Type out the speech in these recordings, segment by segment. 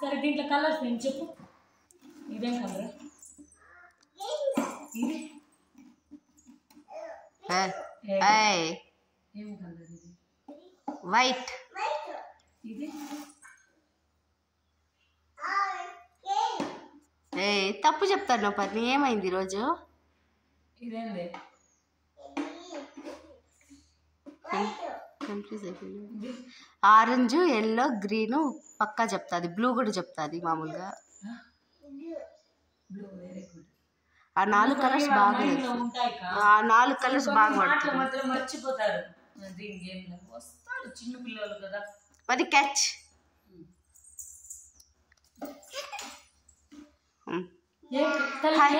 సరే దీంట్లో కలర్స్ నేను చెప్పు. ఇదేం కలర్? ఇది ఏం కలర్? ఇది వైట్. ఇది తప్పు చెప్తాను పని. ఏమైంది ఈరోజు? ఇదేంది? ఆరెంజ్, ఎల్లో, గ్రీన్ పక్కా చెప్తాది. బ్లూ కూడా చెప్తాది మామూలుగా. ఆ 4 కలర్స్ బాగా ఉంటాయి. ఆ 4 కలర్స్ బాగా పడుతుంది. మధ్యలో మర్చిపోతారు. దీనికి ఏం లేదు, వస్తాడు చిన్న పిల్లలు కదా. అది క్యాచ్.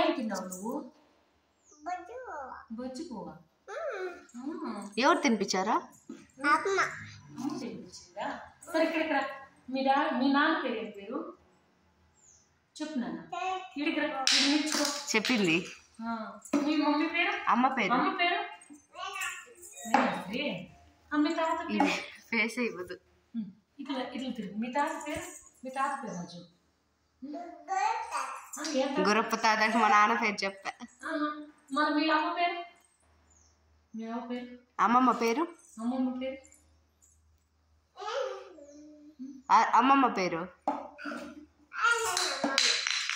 ఏం తిన్నావు నువ్వు? బజ్జిపోవా? ఎవరు తినిపించారా? అమ్మ తినిపించిందా? సరే ఇక్కడ మీ నాన్న పేరు ఏం పేరు చెప్పు నాన్న. చెప్పింది. మీ మమ్మీ పేరు? అమ్మ పేరు. అమ్మ పేరు? మీ తాత పేరు? ఫేస్ ఇవ్వదు. ఇట్లా ఇట్లా తిరుగు. మీ తాత పేరు? మీ తాత పేరు రాజు. గురప్ప తాతకి మా నాన్న పేరు చెప్పా. మరి మీ అమ్మ పేరు? మీ అమ్మ పేరు? అమ్మమ్మ పేరు? అమ్మమ్మ పేరు? అమ్మమ్మ పేరు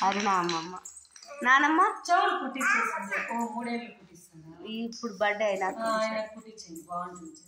అరుణ. అమ్మమ్మ. నానమ్మ చెవులు కుట్టించేసింది. 3 ఏళ్ళు కుట్టిస్తాను. ఇప్పుడు బర్త్డే అయినా కుట్టించింది. బాగుంటుంది.